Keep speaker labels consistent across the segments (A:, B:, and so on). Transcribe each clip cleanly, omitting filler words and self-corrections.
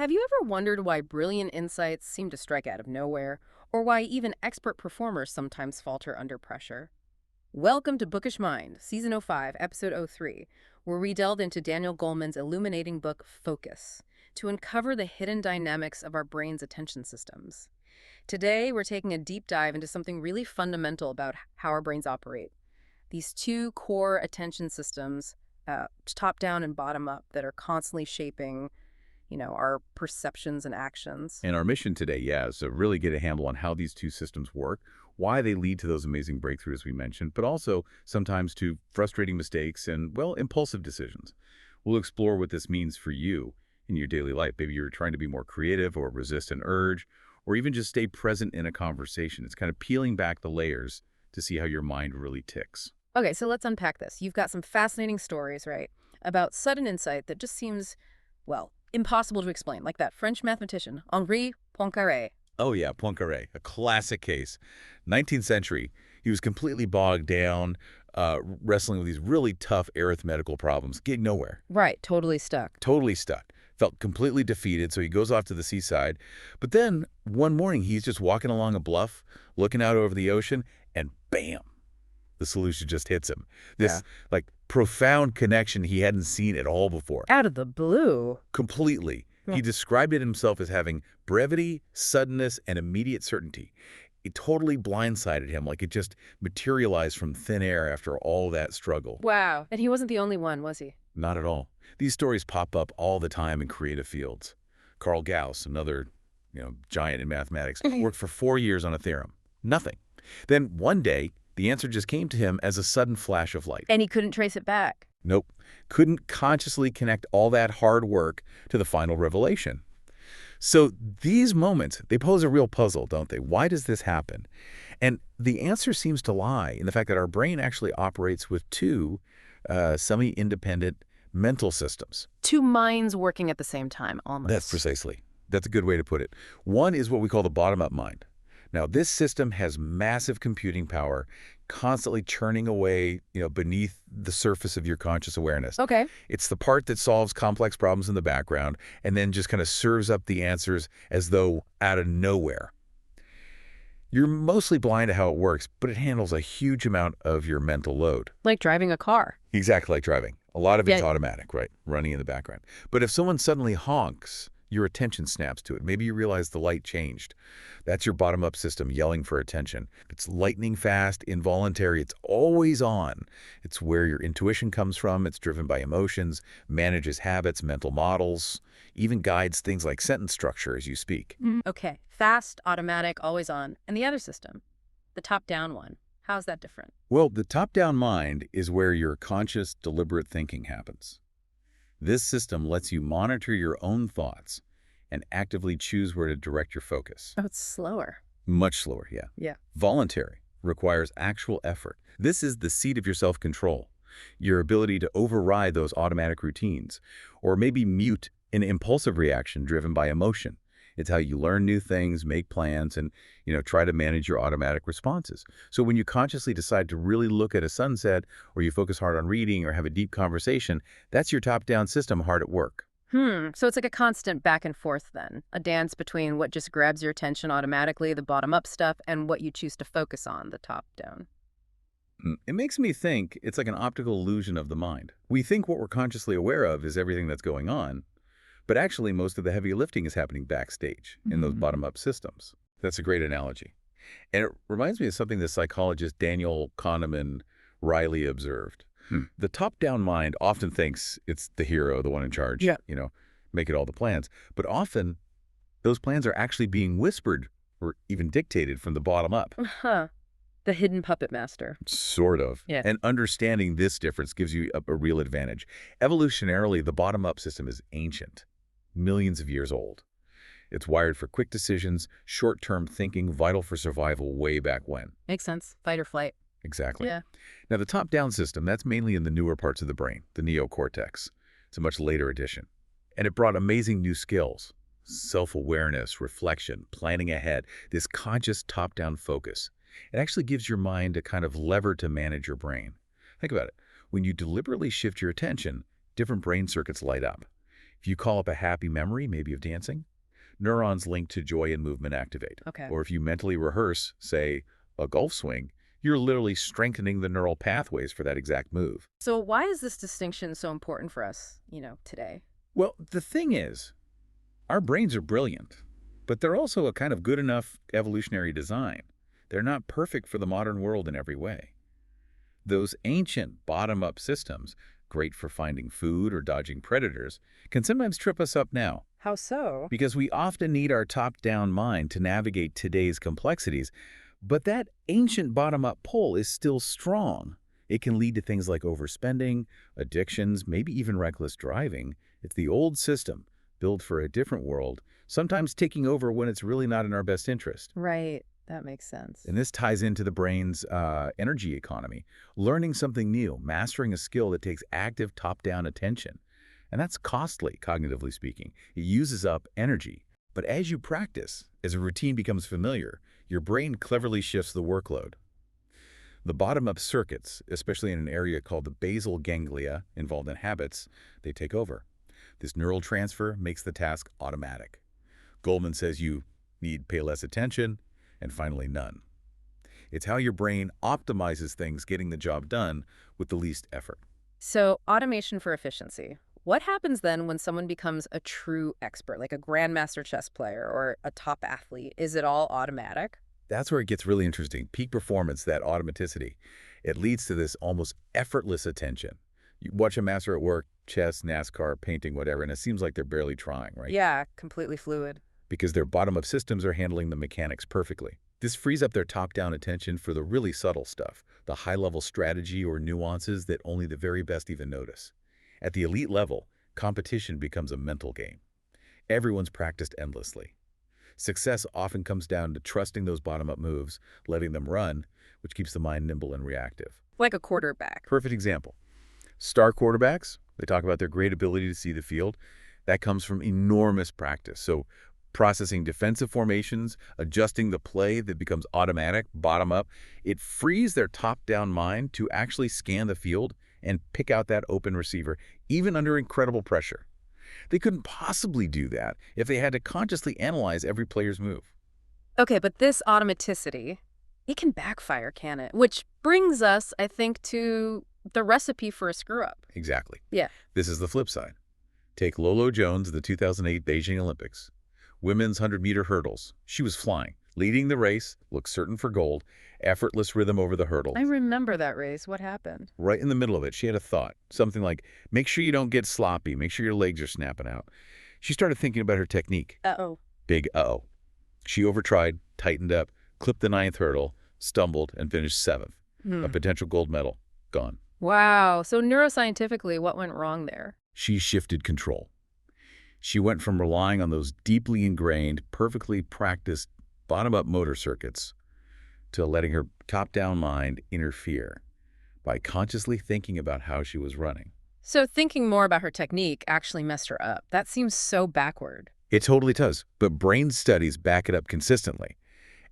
A: Have you ever wondered why brilliant insights seem to strike out of nowhere, or why even expert performers sometimes falter under pressure? Welcome to Bookish Mind, Season 05, Episode 03, where we delve into Daniel Goleman's illuminating book, Focus, to uncover the hidden dynamics of our brain's attention systems. Today, we're taking a deep dive into something really fundamental about how our brains operate. These two core attention systems, top-down and bottom-up, that are constantly shaping our perceptions and actions.
B: And our mission today, is to really get a handle on how these two systems work, why they lead to those amazing breakthroughs we mentioned, but also sometimes to frustrating mistakes and, well, impulsive decisions. We'll explore what this means for you in your daily life. Maybe you're trying to be more creative or resist an urge, or even just stay present in a conversation. It's kind of peeling back the layers to see how your mind really ticks.
A: Okay, so let's unpack this. You've got some fascinating stories, right, about sudden insight that just seems, well, impossible to explain, like that French mathematician, Henri Poincaré.
B: Oh yeah, Poincaré, a classic case. 19th century, he was completely bogged down, wrestling with these really tough arithmetical problems, getting nowhere.
A: Right, totally stuck.
B: Totally stuck. Felt completely defeated, so he goes off to the seaside. But then, one morning, he's just walking along a bluff, looking out over the ocean, and bam! The solution just hits him. This, profound connection he hadn't seen at all before.
A: Out of the blue.
B: Completely.
A: Yeah.
B: He described it himself as having brevity, suddenness, and immediate certainty. It totally blindsided him, like it just materialized from thin air after all that struggle.
A: Wow. And he wasn't the only one, was he?
B: Not at all. These stories pop up all the time in creative fields. Carl Gauss, another giant in mathematics, worked for 4 years on a theorem. Nothing. Then one day, the answer just came to him as a sudden flash of light.
A: And he couldn't trace it back.
B: Nope. Couldn't consciously connect all that hard work to the final revelation. So these moments, they pose a real puzzle, don't they? Why does this happen? And the answer seems to lie in the fact that our brain actually operates with two semi-independent mental systems.
A: Two minds working at the same time, almost.
B: That's precisely. That's a good way to put it. One is what we call the bottom-up mind. Now, this system has massive computing power, constantly churning away, beneath the surface of your conscious awareness.
A: Okay.
B: It's the part that solves complex problems in the background and then just kind of serves up the answers as though out of nowhere. You're mostly blind to how it works, but it handles a huge amount of your mental load.
A: Like driving a car.
B: Exactly like driving. A lot of it's
A: Yeah.
B: automatic, right? Running in the background. But if someone suddenly honks, your attention snaps to it. Maybe you realize the light changed. That's your bottom-up system yelling for attention. It's lightning fast, involuntary. It's always on. It's where your intuition comes from. It's driven by emotions, manages habits, mental models, even guides things like sentence structure as you speak.
A: Okay. Fast, automatic, always on. And the other system, the top-down one, how's that different?
B: Well, the top-down mind is where your conscious, deliberate thinking happens. This system lets you monitor your own thoughts and actively choose where to direct your focus.
A: Oh, it's slower.
B: Much slower, yeah.
A: Yeah.
B: Voluntary requires actual effort. This is the seat of your self-control, your ability to override those automatic routines, or maybe mute an impulsive reaction driven by emotion. It's how you learn new things, make plans, and try to manage your automatic responses. So when you consciously decide to really look at a sunset, or you focus hard on reading or have a deep conversation, that's your top-down system hard at work.
A: So it's like a constant back and forth then, a dance between what just grabs your attention automatically, the bottom-up stuff, and what you choose to focus on, the top-down.
B: It makes me think it's like an optical illusion of the mind. We think what we're consciously aware of is everything that's going on, but actually most of the heavy lifting is happening backstage in those bottom-up systems. That's a great analogy. And it reminds me of something the psychologist Daniel Goleman Riley observed. The top-down mind often thinks it's the hero, the one in charge, making all the plans. But often, those plans are actually being whispered or even dictated from the bottom up.
A: The hidden puppet master.
B: Sort of.
A: Yeah.
B: And understanding this difference gives you a real advantage. Evolutionarily, the bottom-up system is ancient, millions of years old. It's wired for quick decisions, short-term thinking, vital for survival way back when.
A: Makes sense. Fight or flight.
B: Exactly.
A: Yeah.
B: Now, the top-down system, that's mainly in the newer parts of the brain, the neocortex. It's a much later addition. And it brought amazing new skills, self-awareness, reflection, planning ahead, this conscious top-down focus. It actually gives your mind a kind of lever to manage your brain. Think about it. When you deliberately shift your attention, different brain circuits light up. If you call up a happy memory, maybe of dancing, neurons linked to joy and movement activate.
A: Okay.
B: Or if you mentally rehearse, say, a golf swing, you're literally strengthening the neural pathways for that exact move.
A: So why is this distinction so important for us, today?
B: Well, the thing is, our brains are brilliant, but they're also a kind of good enough evolutionary design. They're not perfect for the modern world in every way. Those ancient bottom-up systems, great for finding food or dodging predators, can sometimes trip us up now.
A: How so?
B: Because we often need our top-down mind to navigate today's complexities, but that ancient bottom-up pull is still strong. It can lead to things like overspending, addictions, maybe even reckless driving. It's the old system, built for a different world, sometimes taking over when it's really not in our best interest.
A: Right. That makes sense.
B: And this ties into the brain's energy economy. Learning something new, mastering a skill that takes active top-down attention. And that's costly, cognitively speaking. It uses up energy. But as you practice, as a routine becomes familiar, your brain cleverly shifts the workload. The bottom-up circuits, especially in an area called the basal ganglia involved in habits, they take over. This neural transfer makes the task automatic. Goleman says you need pay less attention, and finally none. It's how your brain optimizes things getting the job done with the least effort.
A: So automation for efficiency. What happens then when someone becomes a true expert, like a grandmaster chess player or a top athlete? Is it all automatic?
B: That's where it gets really interesting. Peak performance, that automaticity, it leads to this almost effortless attention. You watch a master at work, chess, NASCAR, painting, whatever, and it seems like they're barely trying, right?
A: Yeah, completely fluid.
B: Because their bottom-up systems are handling the mechanics perfectly. This frees up their top-down attention for the really subtle stuff, the high-level strategy or nuances that only the very best even notice. At the elite level, competition becomes a mental game. Everyone's practiced endlessly. Success often comes down to trusting those bottom-up moves, letting them run, which keeps the mind nimble and reactive.
A: Like a quarterback.
B: Perfect example. Star quarterbacks, they talk about their great ability to see the field. That comes from enormous practice. So processing defensive formations, adjusting the play that becomes automatic, bottom up, it frees their top-down mind to actually scan the field and pick out that open receiver, even under incredible pressure. They couldn't possibly do that if they had to consciously analyze every player's move.
A: Okay, but this automaticity, it can backfire, can it? Which brings us, I think, to the recipe for a screw-up.
B: Exactly.
A: Yeah.
B: This is the flip side. Take Lolo Jones, the 2008 Beijing Olympics. Women's 100-meter hurdles. She was flying, leading the race, looked certain for gold, effortless rhythm over the hurdle.
A: I remember that race. What happened?
B: Right in the middle of it, she had a thought. Something like, make sure you don't get sloppy, make sure your legs are snapping out. She started thinking about her technique.
A: Uh-oh.
B: Big uh-oh. She overtried, tightened up, clipped the 9th hurdle, stumbled, and finished 7th. A potential gold medal. Gone.
A: Wow. So neuroscientifically, what went wrong there?
B: She shifted control. She went from relying on those deeply ingrained, perfectly practiced bottom-up motor circuits to letting her top-down mind interfere by consciously thinking about how she was running.
A: So thinking more about her technique actually messed her up. That seems so backward.
B: It totally does, but brain studies back it up consistently.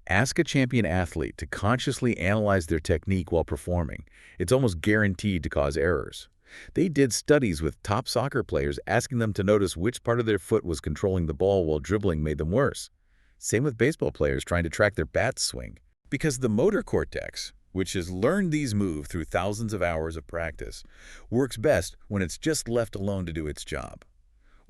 B: Ask a champion athlete to consciously analyze their technique while performing. It's almost guaranteed to cause errors. They did studies with top soccer players asking them to notice which part of their foot was controlling the ball while dribbling made them worse. Same with baseball players trying to track their bat swing. Because the motor cortex, which has learned these moves through thousands of hours of practice, works best when it's just left alone to do its job.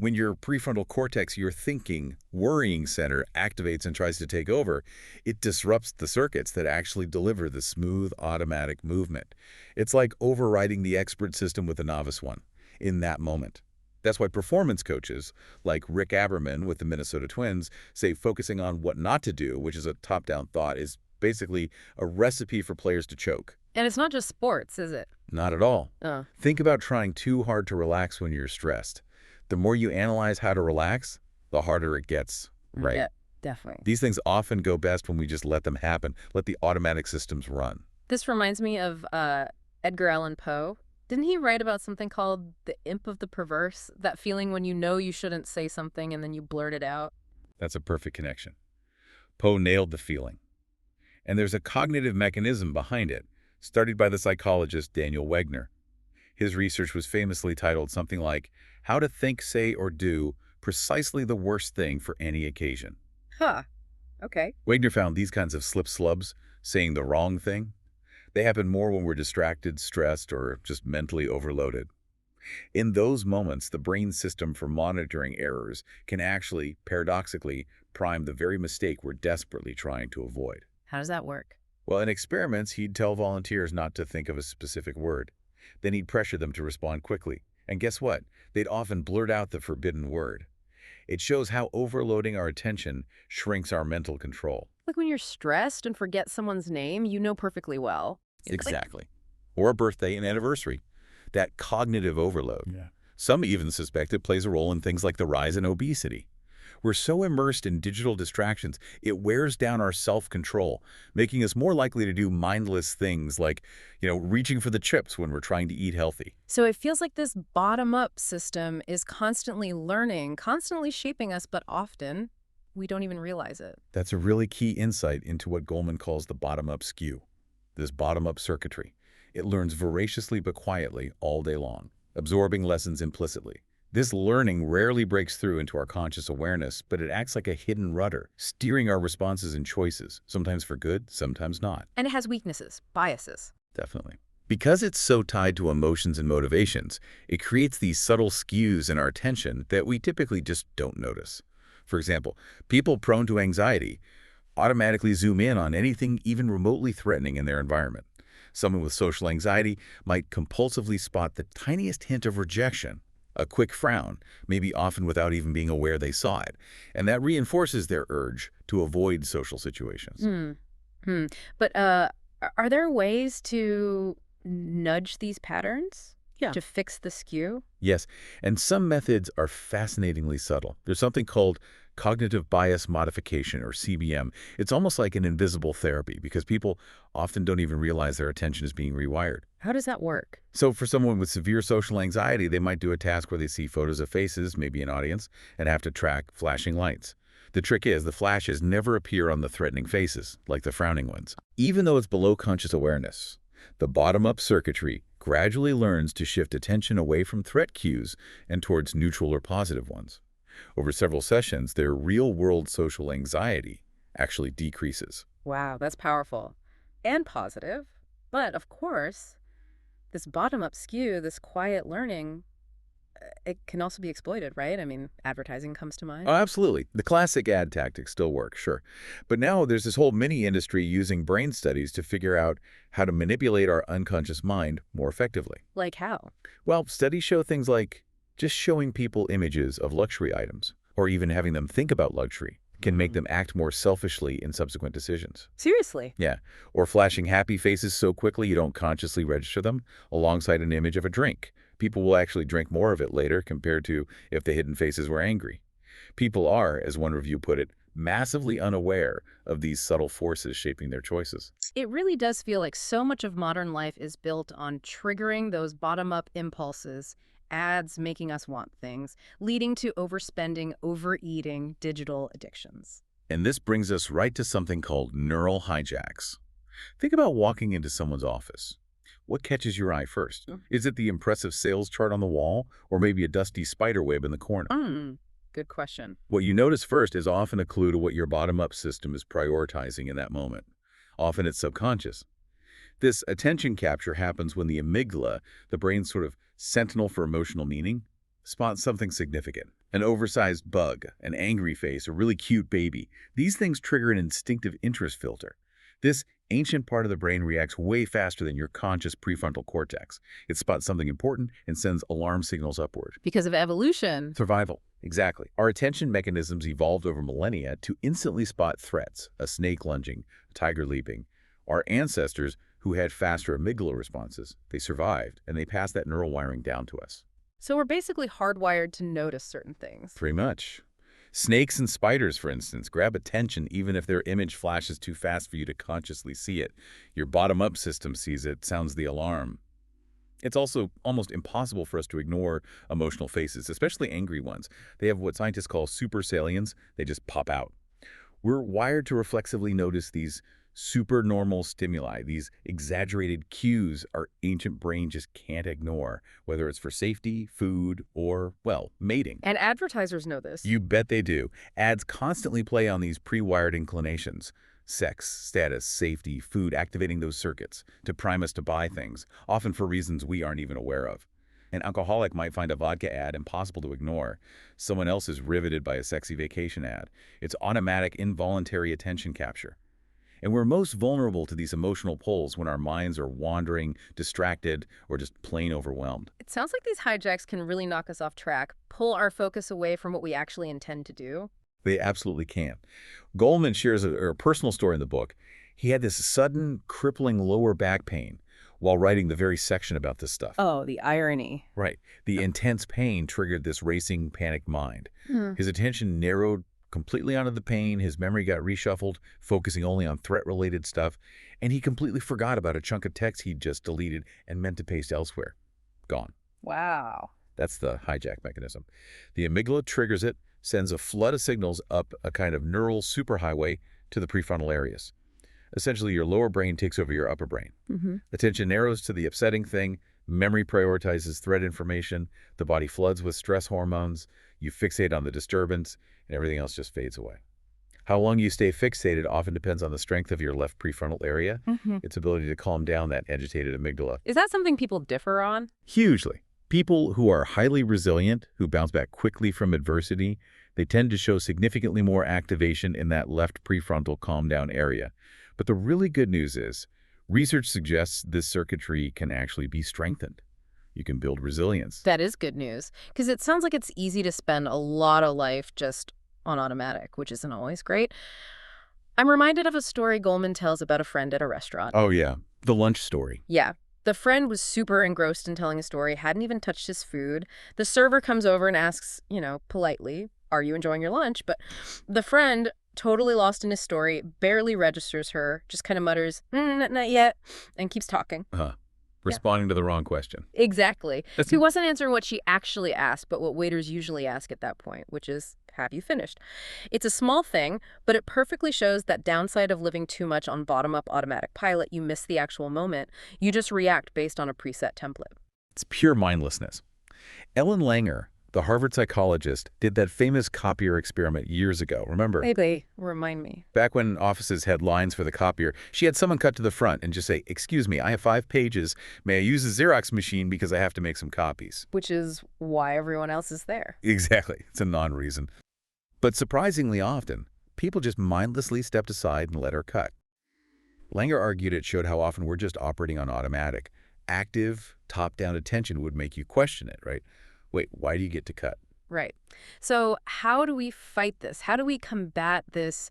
B: When your prefrontal cortex, your thinking, worrying center, activates and tries to take over, it disrupts the circuits that actually deliver the smooth, automatic movement. It's like overriding the expert system with a novice one in that moment. That's why performance coaches, like Rick Aberman with the Minnesota Twins, say focusing on what not to do, which is a top-down thought, is basically a recipe for players to choke.
A: And it's not just sports, is it?
B: Not at all.
A: Oh.
B: Think about trying too hard to relax when you're stressed. The more you analyze how to relax, the harder it gets, right?
A: Yeah, definitely.
B: These things often go best when we just let them happen, let the automatic systems run.
A: This reminds me of Edgar Allan Poe. Didn't he write about something called the imp of the perverse? That feeling when you know you shouldn't say something and then you blurt it out?
B: That's a perfect connection. Poe nailed the feeling. And there's a cognitive mechanism behind it, studied by the psychologist Daniel Goleman. His research was famously titled something like, How to Think, Say, or Do Precisely the Worst Thing for Any Occasion.
A: Huh. Okay.
B: Wagner found these kinds of slip-slubs, saying the wrong thing, they happen more when we're distracted, stressed, or just mentally overloaded. In those moments, the brain system for monitoring errors can actually, paradoxically, prime the very mistake we're desperately trying to avoid.
A: How does that work?
B: Well, in experiments, he'd tell volunteers not to think of a specific word. Then he'd pressure them to respond quickly. And guess what? They'd often blurt out the forbidden word. It shows how overloading our attention shrinks our mental control.
A: Like when you're stressed and forget someone's name, you know perfectly well.
B: Exactly. Or a birthday and anniversary. That cognitive overload.
C: Yeah.
B: Some even suspect it plays a role in things like the rise in obesity. We're so immersed in digital distractions, it wears down our self-control, making us more likely to do mindless things like, reaching for the chips when we're trying to eat healthy.
A: So it feels like this bottom-up system is constantly learning, constantly shaping us, but often we don't even realize it.
B: That's a really key insight into what Goleman calls the bottom-up skew, this bottom-up circuitry. It learns voraciously but quietly all day long, absorbing lessons implicitly. This learning rarely breaks through into our conscious awareness, but it acts like a hidden rudder, steering our responses and choices, sometimes for good, sometimes not.
A: And it has weaknesses, biases.
B: Definitely. Because it's so tied to emotions and motivations, it creates these subtle skews in our attention that we typically just don't notice. For example, people prone to anxiety automatically zoom in on anything even remotely threatening in their environment. Someone with social anxiety might compulsively spot the tiniest hint of rejection, a quick frown, maybe often without even being aware they saw it, and that reinforces their urge to avoid social situations.
A: But are there ways to nudge these patterns?
C: Yeah.
A: To fix the skew?
B: Yes, and some methods are fascinatingly subtle. There's something called cognitive bias modification, or CBM. It's almost like an invisible therapy because people often don't even realize their attention is being rewired.
A: How does that work?
B: So for someone with severe social anxiety, they might do a task where they see photos of faces, maybe an audience, and have to track flashing lights. The trick is the flashes never appear on the threatening faces, like the frowning ones. Even though it's below conscious awareness, the bottom-up circuitry gradually learns to shift attention away from threat cues and towards neutral or positive ones. Over several sessions, their real-world social anxiety actually decreases.
A: Wow, that's powerful and positive. But of course, this bottom-up skew, this quiet learning, it can also be exploited, right? I mean, advertising comes to mind.
B: Oh, absolutely. The classic ad tactics still work, sure. But now there's this whole mini-industry using brain studies to figure out how to manipulate our unconscious mind more effectively.
A: Like how?
B: Well, studies show things like just showing people images of luxury items, or even having them think about luxury, can make them act more selfishly in subsequent decisions.
A: Seriously?
B: Yeah, or flashing happy faces so quickly you don't consciously register them alongside an image of a drink. People will actually drink more of it later compared to if the hidden faces were angry. People are, as one review put it, massively unaware of these subtle forces shaping their choices.
A: It really does feel like so much of modern life is built on triggering those bottom-up impulses, ads making us want things, leading to overspending, overeating, digital addictions.
B: And this brings us right to something called neural hijacks. Think about walking into someone's office. What catches your eye first? Is it the impressive sales chart on the wall, or maybe a dusty spider web in the corner?
A: Good question.
B: What you notice first is often a clue to what your bottom-up system is prioritizing in that moment. Often it's subconscious. This attention capture happens when the amygdala, the brain's sort of sentinel for emotional meaning, spots something significant. An oversized bug, an angry face, a really cute baby. These things trigger an instinctive interest filter. This ancient part of the brain reacts way faster than your conscious prefrontal cortex. It spots something important and sends alarm signals upward.
A: Because of evolution.
B: Survival. Exactly. Our attention mechanisms evolved over millennia to instantly spot threats, a snake lunging, a tiger leaping. Our ancestors, who had faster amygdala responses, they survived, and they passed that neural wiring down to us.
A: So we're basically hardwired to notice certain things.
B: Pretty much. Snakes and spiders, for instance, grab attention even if their image flashes too fast for you to consciously see it. Your bottom-up system sees it, sounds the alarm. It's also almost impossible for us to ignore emotional faces, especially angry ones. They have what scientists call supersalience. They just pop out. We're wired to reflexively notice these supernormal stimuli, these exaggerated cues our ancient brain just can't ignore, whether it's for safety, food, or, well, mating.
A: And advertisers know this.
B: You bet they do. Ads constantly play on these pre-wired inclinations. Sex, status, safety, food, activating those circuits to prime us to buy things, often for reasons we aren't even aware of. An alcoholic might find a vodka ad impossible to ignore. Someone else is riveted by a sexy vacation ad. It's automatic, involuntary attention capture. And we're most vulnerable to these emotional pulls when our minds are wandering, distracted, or just plain overwhelmed.
A: It sounds like these hijacks can really knock us off track, pull our focus away from what we actually intend to do.
B: They absolutely can. Goleman shares a personal story in the book. He had this sudden, crippling lower back pain while writing the very section about this stuff.
A: Oh, the irony.
B: Right. The intense pain triggered this racing, panicked mind. His attention narrowed completely onto the pain, his memory got reshuffled, focusing only on threat-related stuff, and he completely forgot about a chunk of text he'd just deleted and meant to paste elsewhere. Gone.
A: Wow.
B: That's the hijack mechanism. The amygdala triggers it, sends a flood of signals up a kind of neural superhighway to the prefrontal areas. Essentially, your lower brain takes over your upper brain. Attention narrows to the upsetting thing, memory prioritizes threat information, the body floods with stress hormones, you fixate on the disturbance, and everything else just fades away. How long you stay fixated often depends on the strength of your left prefrontal area, its ability to calm down that agitated amygdala.
A: Is that something people differ on?
B: Hugely. People who are highly resilient, who bounce back quickly from adversity, they tend to show significantly more activation in that left prefrontal calm down area. But the really good news is, research suggests this circuitry can actually be strengthened. You can build resilience.
A: That is good news, because it sounds like it's easy to spend a lot of life just on automatic, which isn't always great. I'm reminded of a story Goleman tells about a friend at a restaurant.
B: Oh yeah, the lunch story.
A: Yeah. The friend was super engrossed in telling a story, hadn't even touched his food. The server comes over and asks, politely, "Are you enjoying your lunch?" But the friend, totally lost in his story, barely registers her, just kind of mutters, not yet, and keeps talking.
B: Responding to the wrong question.
A: Exactly. He wasn't answering what she actually asked, but what waiters usually ask at that point, which is, have you finished? It's a small thing, but it perfectly shows that downside of living too much on bottom-up automatic pilot. You miss the actual moment. You just react based on a preset template.
B: It's pure mindlessness. Ellen Langer, the Harvard psychologist, did that famous copier experiment years ago, remember?
A: Maybe. Remind me.
B: Back when offices had lines for the copier, she had someone cut to the front and just say, "Excuse me, I have 5 pages. May I use the Xerox machine because I have to make some copies?"
A: Which is why everyone else is there.
B: Exactly. It's a non-reason. But surprisingly often, people just mindlessly stepped aside and let her cut. Langer argued it showed how often we're just operating on automatic. Active, top-down attention would make you question it, right? Wait, why do you get to cut?
A: Right. So how do we fight this? How do we combat this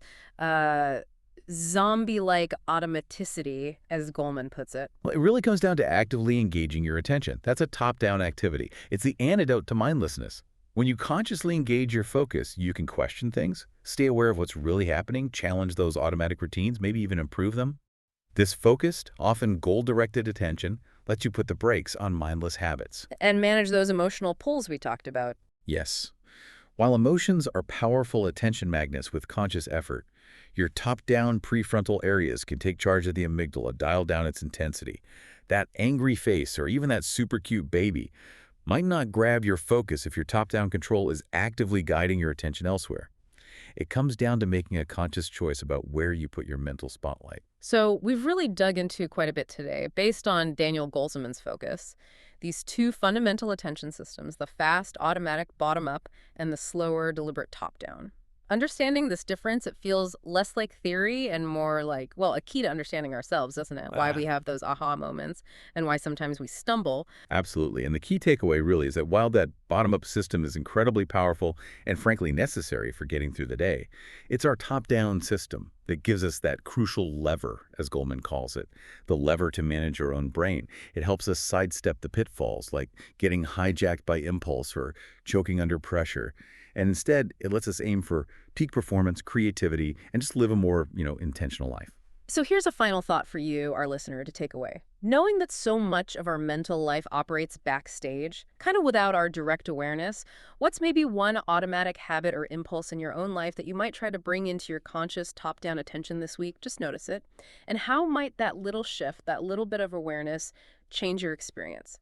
A: zombie-like automaticity, as Goleman puts it?
B: Well, it really comes down to actively engaging your attention. That's a top-down activity. It's the antidote to mindlessness. When you consciously engage your focus, you can question things, stay aware of what's really happening, challenge those automatic routines, maybe even improve them. This focused, often goal-directed attention lets you put the brakes on mindless habits.
A: And manage those emotional pulls we talked about.
B: Yes. While emotions are powerful attention magnets with conscious effort, your top-down prefrontal areas can take charge of the amygdala, dial down its intensity. That angry face or even that super cute baby might not grab your focus if your top-down control is actively guiding your attention elsewhere. It comes down to making a conscious choice about where you put your mental spotlight.
A: So we've really dug into quite a bit today, based on Daniel Goleman's focus. These 2 fundamental attention systems, the fast, automatic bottom-up and the slower, deliberate top-down. Understanding this difference, it feels less like theory and more like, well, a key to understanding ourselves, doesn't it? Why we have those aha moments and why sometimes we stumble.
B: Absolutely. And the key takeaway really is that while that bottom-up system is incredibly powerful and frankly necessary for getting through the day, it's our top-down system that gives us that crucial lever, as Goleman calls it, the lever to manage our own brain. It helps us sidestep the pitfalls like getting hijacked by impulse or choking under pressure. And instead, it lets us aim for peak performance, creativity, and just live a more, intentional life.
A: So here's a final thought for you, our listener, to take away. Knowing that so much of our mental life operates backstage, kind of without our direct awareness, what's maybe one automatic habit or impulse in your own life that you might try to bring into your conscious top-down attention this week? Just notice it. And how might that little shift, that little bit of awareness, change your experience?